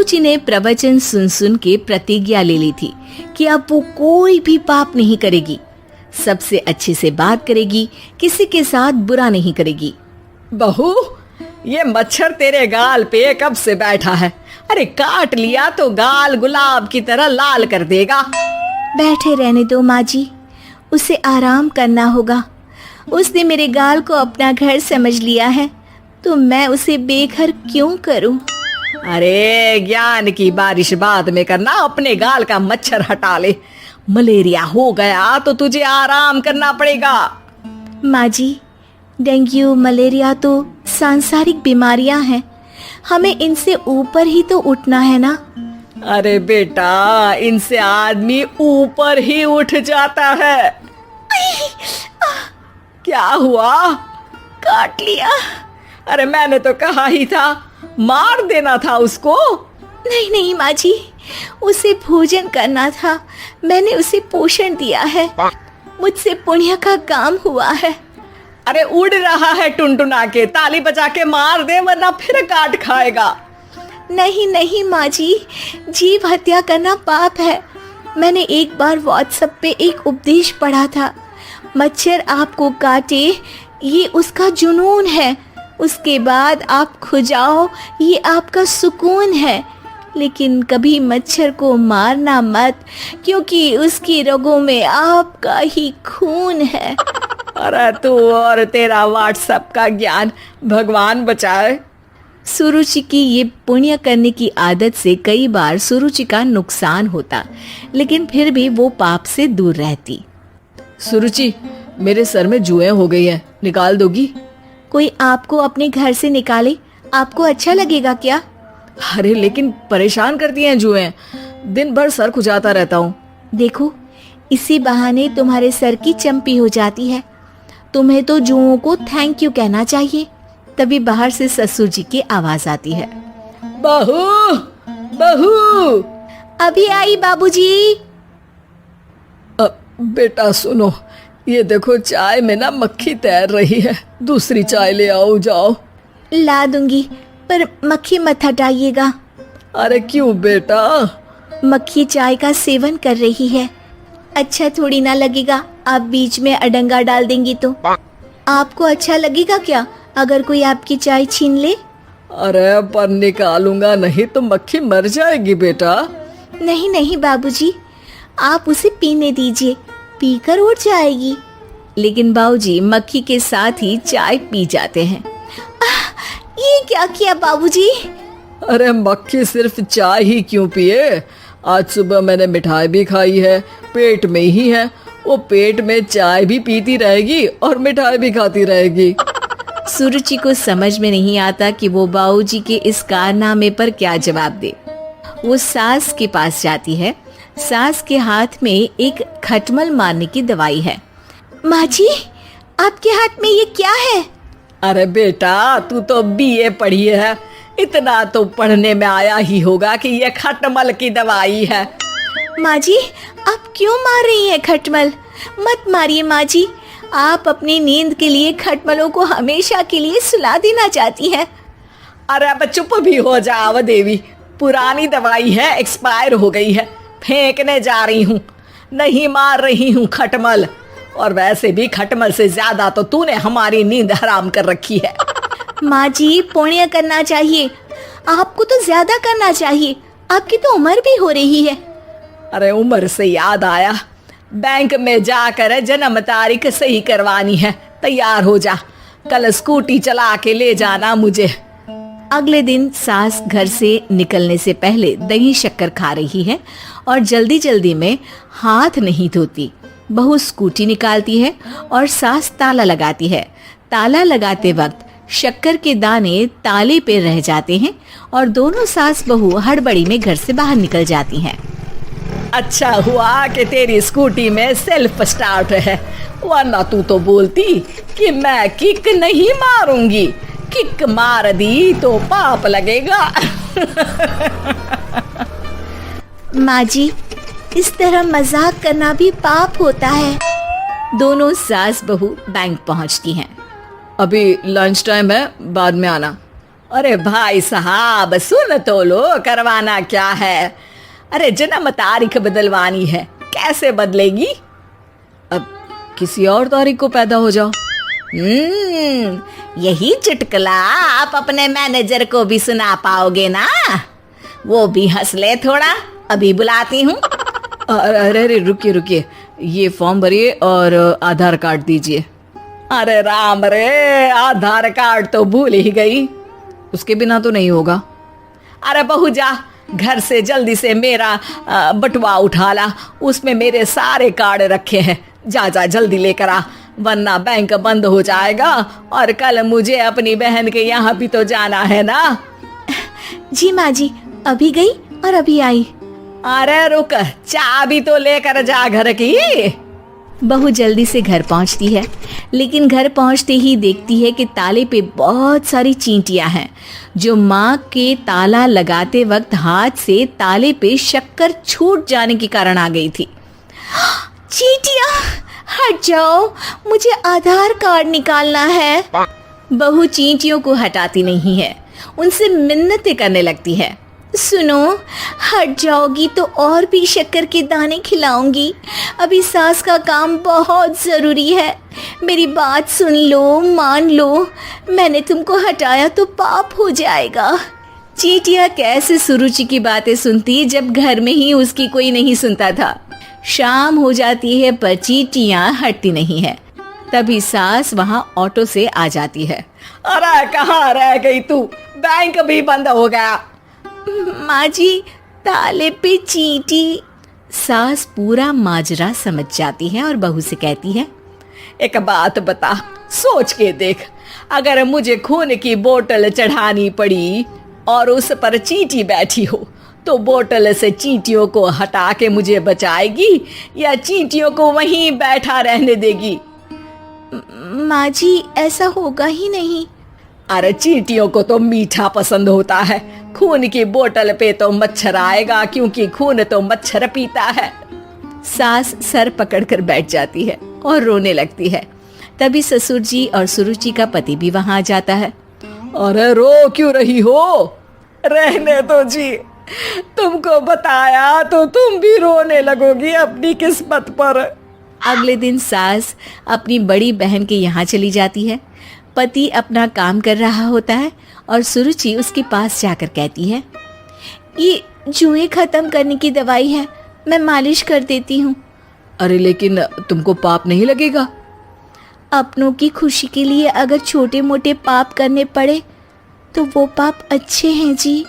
सुरुचि ने प्रवचन सुन सुन के प्रतिज्ञा ले ली थी कि अब वो कोई भी पाप नहीं करेगी, सबसे अच्छे से बात करेगी, किसी के साथ बुरा नहीं करेगी। बहू, ये मच्छर तेरे गाल पे कब से बैठा है? अरे काट लिया तो गाल गुलाब की तरह लाल कर देगा। बैठे रहने दो माँ जी, उसे आराम करना होगा। उसने मेरे गाल को अपना घर समझ लिया है, तो मैं उसे बेघर क्यों करूं? अरे ज्ञान की बारिश बाद में करना, अपने गाल का मच्छर हटा ले। मलेरिया हो गया तो तुझे आराम करना पड़ेगा। माँ जी, डेंगू मलेरिया तो सांसारिक बीमारियां हैं, हमें इनसे ऊपर ही तो उठना है ना। अरे बेटा, इनसे आदमी ऊपर ही उठ जाता है। क्या हुआ? काट लिया। अरे मैंने तो कहा ही था, मार देना था उसको। नहीं नहीं माँ जी, उसे भोजन करना था, मैंने उसे पोषण दिया है, मुझसे पुण्य का काम हुआ है। अरे उड़ रहा है टुनटुना के, ताली बजा के मार दे वरना फिर काट खाएगा। नहीं नहीं माँ जी, जीव हत्या करना पाप है। मैंने एक बार व्हाट्सएप पे एक उपदेश पढ़ा था, मच्छर आपको काटे ये उसका जुनून है, उसके बाद आप खुजाओ ये आपका सुकून है। लेकिन कभी मच्छर को मारना मत, क्योंकि उसकी रगों में आपका ही खून है। अरे तू और तेरा व्हाट्सएप का ज्ञान, भगवान बचाए। सुरुचि की ये पुण्य करने की आदत से कई बार सुरुचि का नुकसान होता, लेकिन फिर भी वो पाप से दूर रहती। सुरुचि, मेरे सर में जुएं हो गई हैं, निकाल दोगी? कोई आपको अपने घर से निकाले, आपको अच्छा लगेगा क्या? अरे लेकिन परेशान करती हैं जुएं, दिन भर सर खुजाता रहता हूँ। देखो, इसी बहाने तुम्हारे सर की चंपी हो जाती है। तुम्हें तो जुओं को थैंक यू कहना चाहिए। तभी बाहर से ससुर जी की आवाज आती है। बहू, बहू। अभी आई बाबूजी। बेटा सुनो, ये देखो चाय में ना मक्खी तैर रही है, दूसरी चाय ले आओ जाओ। ला दूंगी, पर मक्खी मत हटाइएगा। अरे क्यों बेटा? मक्खी चाय का सेवन कर रही है, अच्छा थोड़ी ना लगेगा। आप बीच में अडंगा डाल देंगी तो आपको अच्छा लगेगा क्या अगर कोई आपकी चाय छीन ले? अरे पर निकालूंगा नहीं तो मक्खी मर जाएगी बेटा। नहीं नहीं बाबूजी, आप उसे पीने दीजिए, पीकर उड़ जाएगी। लेकिन बाबूजी मक्खी के साथ ही चाय पी जाते हैं। ये क्या किया बाबूजी? अरे मक्खी सिर्फ चाय ही क्यों पिए, आज सुबह मैंने मिठाई भी खाई है, पेट में ही है, वो पेट में चाय भी पीती रहेगी और मिठाई भी खाती रहेगी। सुरुचि को समझ में नहीं आता कि वो बाबूजी के इस कारनामे पर क्या जवाब दे। वो सास के पास जाती है। सास के हाथ में एक खटमल मारने की दवाई है। माँ जी, आपके हाथ में ये क्या है? अरे बेटा, तू तो बीए पढ़ी है, इतना तो पढ़ने में आया ही होगा कि ये खटमल की दवाई है। माँ जी, आप क्यों मार रही हैं खटमल? मत मारिए माँ जी, आप अपनी नींद के लिए खटमलों को हमेशा के लिए सुला देना चाहती हैं। अरे अब चुप भी हो जाओ देवी, पुरानी दवाई है, एक्सपायर हो गई है, फेंकने जा रही हूँ, नहीं मार रही हूँ खटमल। और वैसे भी खटमल से ज्यादा तो तूने हमारी नींद हराम कर रखी है। माँ जी, पुण्य करना चाहिए, आपको तो ज्यादा करना चाहिए, आपकी तो उम्र भी हो रही है। अरे उम्र से याद आया, बैंक में जाकर जन्म तारीख सही करवानी है, तैयार हो जा, कल स्कूटी चला के ले जाना मुझे। अगले दिन सास घर से निकलने से पहले दही शक्कर खा रही है और जल्दी जल्दी में हाथ नहीं धोती। बहू स्कूटी निकालती है और सास ताला लगाती है। ताला लगाते वक्त शक्कर के दाने ताले पे रह जाते हैं और दोनों सास बहू हड़बड़ी में घर से बाहर निकल जाती हैं। अच्छा हुआ कि तेरी स्कूटी में सेल्फ स्टार्ट है, वरना तू तो बोलती कि मैं किक नहीं मारूंगी, किक मार दी तो पाप लगेगा। माँ जी, इस तरह मजाक करना भी पाप होता है। दोनों सास बहू बैंक पहुंचती हैं। अभी लंच टाइम है, बाद में आना। अरे भाई साहब सुन तो लो, करवाना क्या है? अरे जन्म तारीख बदलवानी है, कैसे बदलेगी? अब किसी और तारीख को पैदा हो जाओ। यही चुटकुला आप अपने मैनेजर को भी सुना पाओगे ना? वो भी हंस ले थोड़ा, अभी बुलाती हूँ। अरे अरे रुकिए रुकिए, ये फॉर्म भरिए और आधार कार्ड दीजिए। अरे राम रे, आधार कार्ड तो भूल ही गई, उसके बिना तो नहीं होगा। अरे बहू जा घर से जल्दी से मेरा बटुआ उठा ला, उसमें मेरे सारे कार्ड रखे हैं। जा जा जल्दी लेकर आ, वरना बैंक बंद हो जाएगा और कल मुझे अपनी बहन के यहाँ भी तो जाना है ना। जी माँ जी, अभी गई और अभी आई। अरे रुक, चाबी तो लेकर जा घर की। बहू जल्दी से घर पहुंचती है, लेकिन घर पहुंचते ही देखती है कि ताले पे बहुत सारी चींटियां हैं, जो माँ के ताला लगाते वक्त हाथ से ताले पे शक्कर छूट जाने के कारण आ गई थी। चींटियां हट जाओ, मुझे आधार कार्ड निकालना है। बहू चींटियों को हटाती नहीं है, उनसे मिन्नतें करने लगती है। सुनो, हट जाओगी तो और भी शक्कर के दाने खिलाऊंगी। अभी सास का काम बहुत ज़रूरी है, मेरी बात सुन लो, मान लो। मैंने तुमको हटाया तो पाप हो जाएगा। चींटियां कैसे सुरुचि की बातें सुनती जब घर में ही उसकी कोई नहीं सुनता था। शाम हो जाती है पर चींटियां हटती नहीं है। तभी सास वहां ऑटो से आ जाती है। अरे कहाँ रह गई तू? बैंक भी बंद हो गया। माँ जी, ताले पे चींटी। सास पूरा माजरा समझ जाती है और बहू से कहती है, एक बात बता, सोच के देख, अगर मुझे खून की बोतल चढ़ानी पड़ी और उस पर चींटी बैठी हो, तो बोतल से चींटियों को हटा के मुझे बचाएगी या चींटियों को वहीं बैठा रहने देगी? माँ जी, ऐसा होगा ही नहीं। अरे चींटियों को तो मीठा पसंद होता है, खून की बोतल पे तो मच्छर आएगा, क्योंकि खून तो मच्छर पीता है। सास सर पकड़कर बैठ जाती है और रोने लगती है। तभी ससुर जी और सुरुचि का पति भी वहां आ जाता है। अरे रो क्यों रही हो? रहने दो जी, तुमको बताया तो तुम भी रोने लगोगी अपनी किस्मत पर। अगले दिन सास अपनी बड़ी बहन के यहाँ चली जाती है। पति अपना काम कर रहा होता है और सुरुचि उसके पास जाकर कहती है, ये जुएं खत्म करने की दवाई है, मैं मालिश कर देती हूँ। अरे लेकिन तुमको पाप नहीं लगेगा? अपनों की खुशी के लिए अगर छोटे मोटे पाप करने पड़े तो वो पाप अच्छे हैं जी।